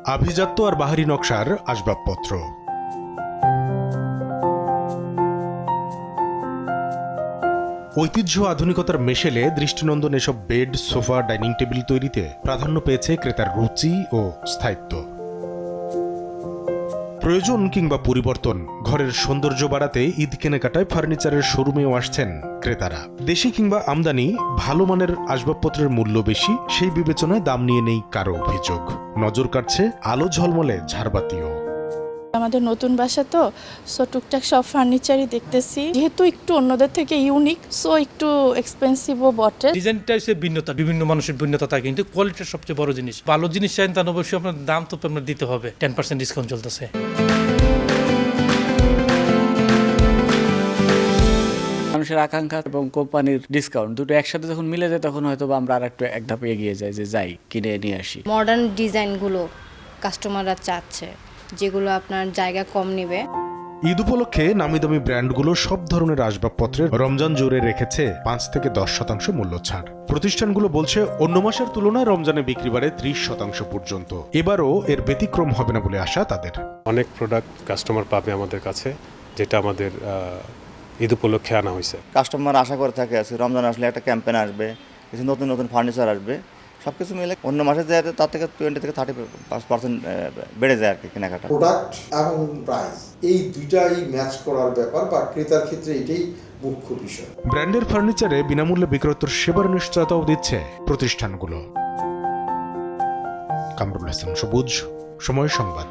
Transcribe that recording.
আভিজাত্য আর বাহারি নকশার আসবাবপত্র। ঐতিহ্য আধুনিকতার মেশেলে দৃষ্টিনন্দন এসব বেড, সোফা, ডাইনিং টেবিল তৈরিতে প্রাধান্য পেয়েছে ক্রেতার রুচি ও স্থায়িত্ব। প্রয়োজন কিংবা পরিবর্তন, ঘরের সৌন্দর্য বাড়াতে ঈদ কেনাকাটায় ফার্নিচারের শোরুমেও আসছেন ক্রেতারা। দেশি কিংবা আমদানি, ভালো মানের আসবাবপত্রের মূল্য বেশি, সেই বিবেচনায় দাম নিয়ে নেই কারো অভিযোগ। নজর কাটছে আলো ঝলমলে ঝাড়বাতিও। আমাদের নতুন বাসা তো, সো টুকটাক সব ফার্নিচারই দেখতেছি, যেহেতু একটু অন্যদের থেকে ইউনিক, সো একটু এক্সপেন্সিভও বটে। ডিজাইনটা হচ্ছে ভিন্নতা, বিভিন্ন মানুষের ভিন্নতা থাকে, কিন্তু কোয়ালিটির সবচেয়ে বড় জিনিস। ভালো জিনিস চাইন তার অবশ্যই আপনার দাম তো আপনার দিতে হবে। 10% ডিসকাউন্ট চলতেছে। মানুষের আকাঙ্ক্ষা এবং কোম্পানির ডিসকাউন্ট দুটো একসাথে যখন মিলে যায়, তখন হয়তো আমরা আর একটু এক ধাপ এগিয়ে যাই যে যাই কিনে নিয়ে আসি। মডার্ন ডিজাইনগুলো কাস্টমাররা চাচ্ছে, যেগুলো আপনার জায়গা কম নেবে। ঈদ উপলক্ষে নামি দামি ব্র্যান্ডগুলো সব ধরনের আসবাবপত্রের রমজান জুড়ে রেখেছে 5 থেকে 10% মূল্য ছাড়। প্রতিষ্ঠানগুলো বলছে অন্য মাসের তুলনায় রমজানে বিক্রি বাড়ে 30% পর্যন্ত। এবারও এর ব্যতিক্রম হবে না বলে আশা তাদের। অনেক প্রোডাক্ট কাস্টমার পাবে আমাদের কাছে, যেটা আমাদের ঈদ উপলক্ষে আনা হয়েছে। কাস্টমার আশা করে থাকে আছে রমজান আসলে একটা ক্যাম্পেইন আসবে, কিছু নতুন নতুন ফার্নিচার আসবে, সব কিছু মিলে অন্য মাসে যায় তার থেকে 20 থেকে 30% বেড়ে যায় আর কি কেনাকাটা। প্রোডাক্ট এবং প্রাইস এই দুইটাই ম্যাচ করার ব্যাপার বা ক্রেতার ক্ষেত্রে এটাই মুখ্য বিষয়। ব্র্যান্ডের ফার্নিচারে বিনামূল্যে বিক্রয়ের সেবার নিশ্চয়তাও দিচ্ছে প্রতিষ্ঠানগুলো। কামরুল হাসান সবুজ, সময় সংবাদ।